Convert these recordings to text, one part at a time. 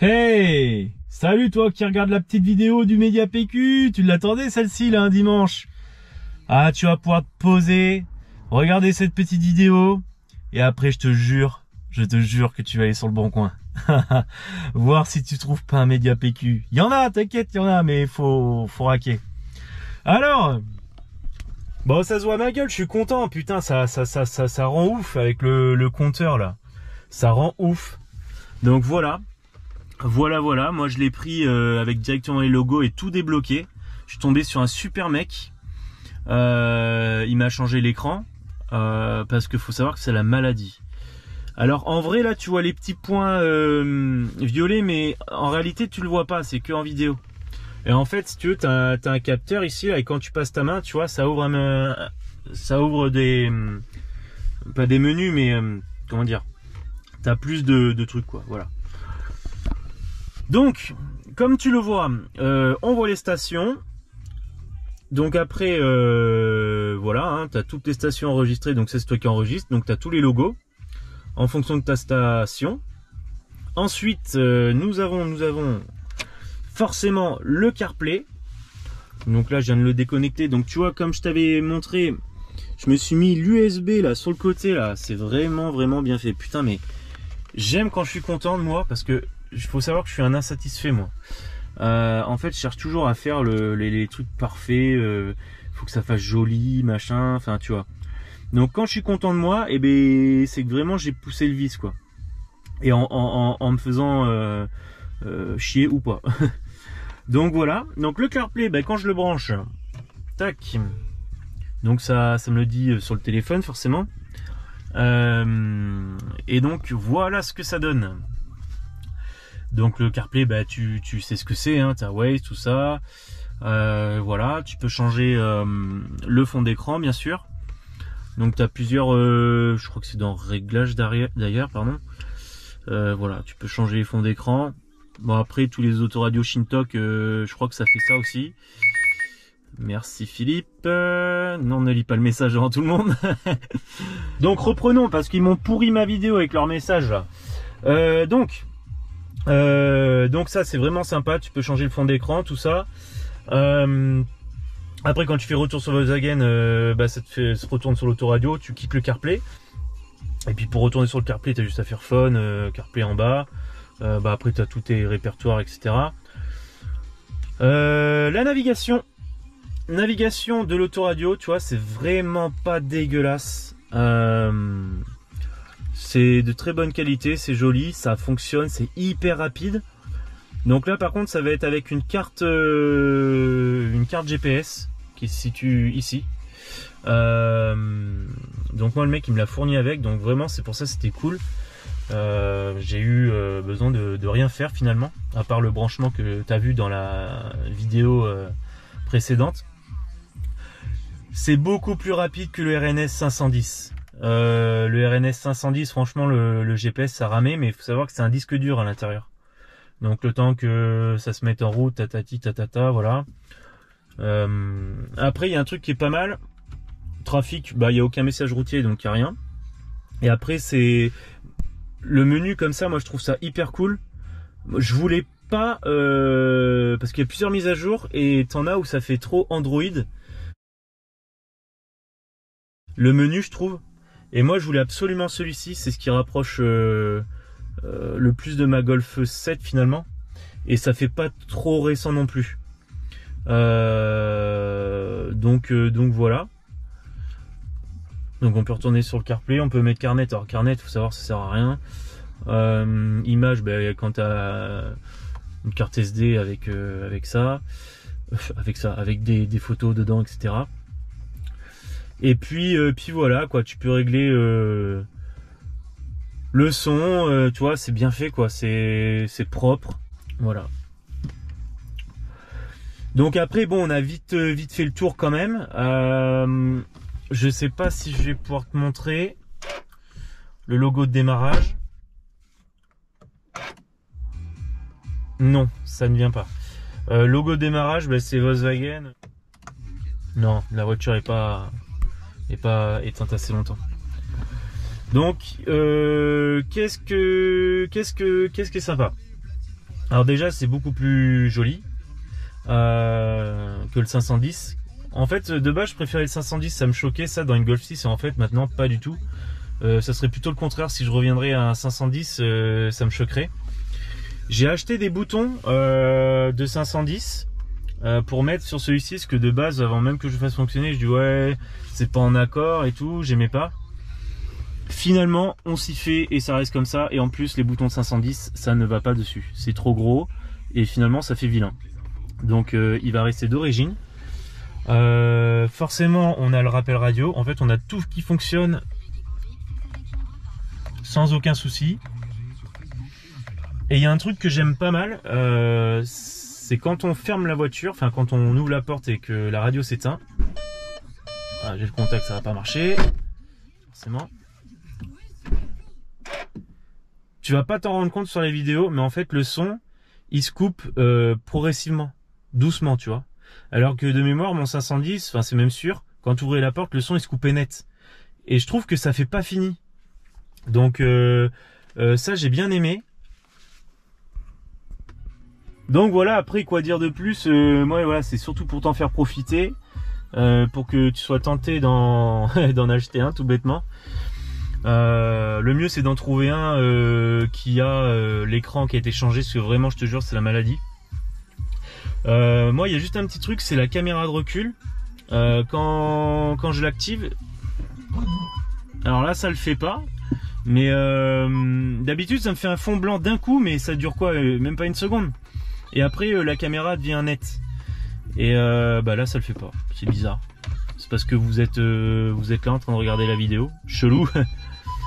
Hey! Salut toi qui regarde la petite vidéo du Média PQ, tu l'attendais celle-ci là un dimanche? Ah, tu vas pouvoir te poser, regarder cette petite vidéo et après je te jure que tu vas aller sur le bon coin. Voir si tu trouves pas un Média PQ. Il y en a, t'inquiète, il y en a, mais faut raquer. Alors, bon, ça se voit à ma gueule, je suis content, putain, ça rend ouf avec le compteur là. Ça rend ouf. Donc voilà. Voilà, moi je l'ai pris avec directement les logos et tout débloqué. Je suis tombé sur un super mec. Il m'a changé l'écran parce qu'il faut savoir que c'est la maladie. Alors en vrai là tu vois les petits points violets, mais en réalité tu le vois pas, c'est que en vidéo. Et en fait si tu veux t'as un capteur ici là, et quand tu passes ta main tu vois ça ouvre des pas des menus mais comment dire, t'as plus de trucs quoi, voilà. Donc, comme tu le vois, on voit les stations. Donc après, voilà, hein, tu as toutes les stations enregistrées, donc c'est toi qui enregistre. Donc tu as tous les logos en fonction de ta station. Ensuite, nous avons forcément le CarPlay. Donc là, je viens de le déconnecter. Donc tu vois, comme je t'avais montré, je me suis mis l'USB là sur le côté là. C'est vraiment bien fait. Putain, mais j'aime quand je suis content de moi parce que il faut savoir que je suis un insatisfait moi. En fait, je cherche toujours à faire les trucs parfaits. Faut que ça fasse joli, machin. Enfin, tu vois. Donc, quand je suis content de moi, et ben, c'est que vraiment j'ai poussé le vice quoi. Et en me faisant chier ou pas. Donc voilà. Donc le CarPlay, ben, quand je le branche, tac. Donc ça me le dit sur le téléphone forcément. Et donc voilà ce que ça donne. Donc le CarPlay, bah, tu sais ce que c'est, hein, t'as Waze, tout ça. Voilà, tu peux changer le fond d'écran, bien sûr. Donc tu as plusieurs, je crois que c'est dans réglages d'ailleurs, pardon. Voilà, tu peux changer les fonds d'écran. Bon après tous les autoradios Shintok, je crois que ça fait ça aussi. Merci Philippe. Non, ne lis pas le message devant tout le monde. Donc reprenons parce qu'ils m'ont pourri ma vidéo avec leur message là. Donc ça c'est vraiment sympa, tu peux changer le fond d'écran, tout ça. Après quand tu fais retour sur Volkswagen, bah, ça se retourne sur l'autoradio, tu quittes le CarPlay. Et puis pour retourner sur le CarPlay, tu as juste à faire Phone, CarPlay en bas. Bah, après tu as tous tes répertoires, etc. La navigation de l'autoradio, tu vois, c'est vraiment pas dégueulasse. C'est de très bonne qualité, c'est joli, ça fonctionne, c'est hyper rapide. Donc là par contre ça va être avec une carte GPS qui se situe ici. Donc moi le mec il me l'a fourni avec, donc vraiment c'est pour ça c'était cool. J'ai eu besoin de rien faire finalement, à part le branchement que tu as vu dans la vidéo précédente. C'est beaucoup plus rapide que le RNS 510. Le RNS 510, franchement, le GPS ça ramait, mais il faut savoir que c'est un disque dur à l'intérieur. Donc le temps que ça se mette en route, tatati tatata, voilà. Après, il y a un truc qui est pas mal. Trafic, bah il n'y a aucun message routier, donc il n'y a rien. Et après, c'est le menu comme ça, moi je trouve ça hyper cool. Je voulais pas, parce qu'il y a plusieurs mises à jour, et t'en as où ça fait trop Android. Le menu, je trouve. Et moi, je voulais absolument celui-ci. C'est ce qui rapproche le plus de ma Golf 7 finalement. Et ça fait pas trop récent non plus. Donc voilà. Donc on peut retourner sur le CarPlay. On peut mettre Carnet. Alors Carnet, faut savoir, ça sert à rien. Image, ben, quand tu as une carte SD avec ça. Avec des photos dedans, etc. Et puis voilà quoi, tu peux régler le son, tu vois, c'est bien fait quoi, c'est propre, voilà. Donc après bon, on a vite fait le tour quand même. Je sais pas si je vais pouvoir te montrer le logo de démarrage. Non, ça ne vient pas. Logo de démarrage, bah, c'est Volkswagen. Non, la voiture est pas éteinte assez longtemps. Donc qu'est-ce que est sympa. Alors déjà c'est beaucoup plus joli que le 510. En fait de base je préférais le 510, ça me choquait ça dans une Golf 6 et en fait maintenant pas du tout. Ça serait plutôt le contraire, si je reviendrais à un 510 ça me choquerait. J'ai acheté des boutons de 510 pour mettre sur celui-ci, parce que de base avant même que je fasse fonctionner je dis ouais c'est pas en accord et tout, j'aimais pas. Finalement on s'y fait et ça reste comme ça, et en plus les boutons de 510 ça ne va pas dessus, c'est trop gros et finalement ça fait vilain. Donc il va rester d'origine. Forcément on a le rappel radio, en fait on a tout qui fonctionne sans aucun souci. Et il y a un truc que j'aime pas mal, c'est quand on ferme la voiture, enfin quand on ouvre la porte et que la radio s'éteint. Ah, j'ai le contact, ça va pas marcher forcément. Tu vas pas t'en rendre compte sur les vidéos, mais en fait le son il se coupe progressivement, doucement, tu vois. Alors que de mémoire mon 510, enfin c'est même sûr, quand tu ouvrais la porte le son il se coupait net. Et je trouve que ça fait pas fini. Donc ça j'ai bien aimé. Donc voilà, après quoi dire de plus, moi voilà, c'est surtout pour t'en faire profiter, pour que tu sois tenté d'en acheter un tout bêtement. Le mieux c'est d'en trouver un qui a l'écran qui a été changé, parce que vraiment je te jure c'est la maladie. Moi il y a juste un petit truc, c'est la caméra de recul. Quand je l'active, alors là ça le fait pas, mais d'habitude ça me fait un fond blanc d'un coup, mais ça dure quoi, même pas une seconde. Et après la caméra devient nette. Et bah là ça le fait pas, c'est bizarre. C'est parce que vous êtes là en train de regarder la vidéo, chelou.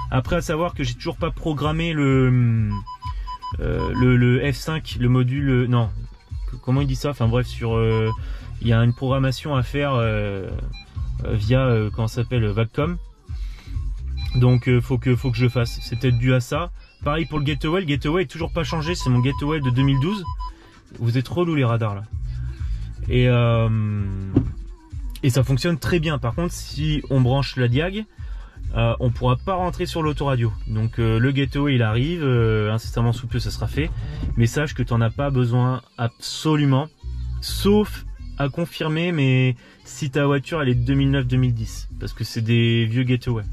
Après à savoir que j'ai toujours pas programmé le F5, le module, non, comment il dit ça, enfin bref, sur il y a une programmation à faire via comment ça s'appelle, Vacom. Donc faut que je le fasse, c'est peut-être dû à ça. Pareil pour le gateway est toujours pas changé, c'est mon gateway de 2012. Vous êtes relou les radars là. Et ça fonctionne très bien. Par contre si on branche la diag, on pourra pas rentrer sur l'autoradio. Donc le gateway il arrive, incessamment sous peu ça sera fait. Mais sache que tu n'en as pas besoin absolument, sauf à confirmer, mais si ta voiture elle est de 2009-2010, parce que c'est des vieux gateway.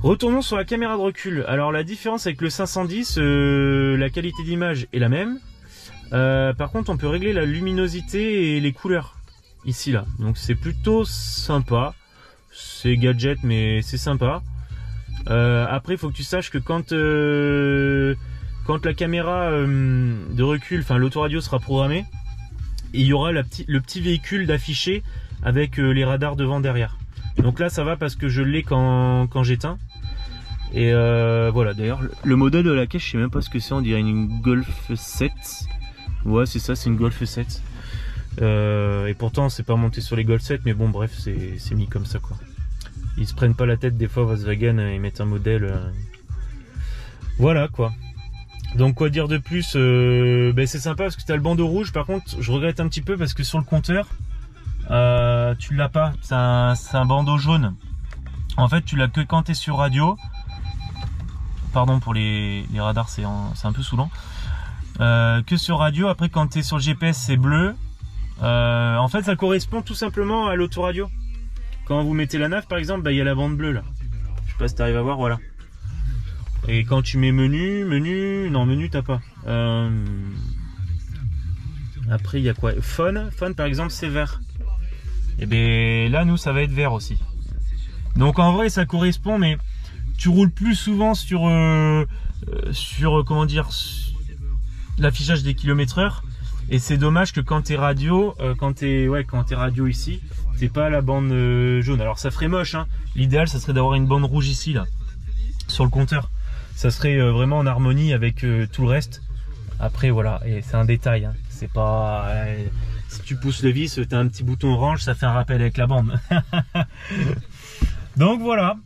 Retournons sur la caméra de recul. Alors la différence avec le 510, la qualité d'image est la même. Par contre on peut régler la luminosité et les couleurs ici là, donc c'est plutôt sympa. C'est gadget mais c'est sympa. Après il faut que tu saches que quand la caméra de recul, enfin l'autoradio sera programmée, il y aura le petit véhicule d'affiché avec les radars devant derrière. Donc là ça va parce que je l'ai quand j'éteins. Et voilà, d'ailleurs le modèle de la caisse je sais même pas ce que c'est, on dirait une Golf 7. Ouais c'est ça, c'est une Golf 7. Et pourtant c'est pas monté sur les Golf 7, mais bon bref c'est mis comme ça quoi. Ils se prennent pas la tête des fois Volkswagen, ils mettent un modèle. Voilà quoi. Donc quoi dire de plus, ben, c'est sympa parce que tu as le bandeau rouge. Par contre je regrette un petit peu parce que sur le compteur tu l'as pas, c'est un bandeau jaune. En fait tu l'as que quand tu es sur radio. Pardon pour les radars, c'est un peu saoulant. Que sur radio. Après quand tu es sur le GPS c'est bleu. En fait ça correspond tout simplement à l'autoradio. Quand vous mettez la nav par exemple, bah, il y a la bande bleue là. Je sais pas si tu arrives à voir, voilà. Et quand tu mets menu, non menu t'as pas. Après il y a quoi, phone par exemple c'est vert. Et ben là nous ça va être vert aussi. Donc en vrai ça correspond, mais tu roules plus souvent sur comment dire, l'affichage des km/h. Et c'est dommage que quand t'es radio, quand t'es radio ici, t'es pas à la bande jaune. Alors ça ferait moche, hein. L'idéal ça serait d'avoir une bande rouge ici là, sur le compteur. Ça serait vraiment en harmonie avec tout le reste. Après voilà, et c'est un détail, hein. C'est pas si tu pousses le vis, t'as un petit bouton orange, ça fait un rappel avec la bande. Donc voilà.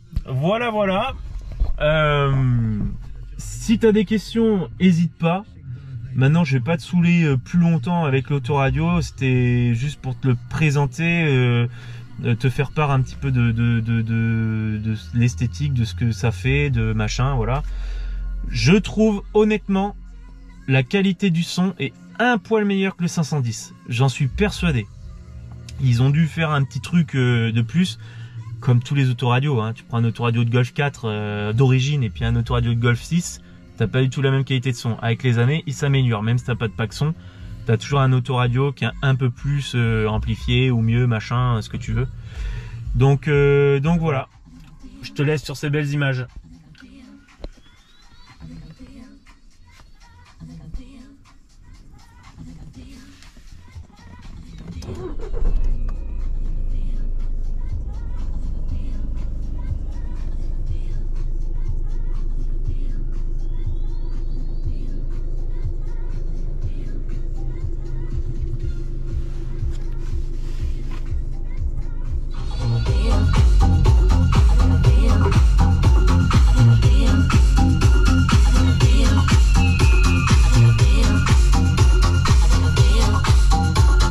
Si t'as des questions, n'hésite pas. Maintenant je vais pas te saouler plus longtemps avec l'autoradio, c'était juste pour te le présenter, te faire part un petit peu de l'esthétique, de ce que ça fait, de machin, voilà. Je trouve honnêtement la qualité du son est un poil meilleure que le 510. J'en suis persuadé. Ils ont dû faire un petit truc de plus, comme tous les autoradios. Hein. Tu prends un autoradio de Golf 4 d'origine et puis un autoradio de Golf 6, t'as pas du tout la même qualité de son. Avec les années, il s'améliore. Même si t'as pas de pack son, t'as toujours un autoradio qui est un peu plus amplifié ou mieux, machin, ce que tu veux. Donc voilà. Je te laisse sur ces belles images.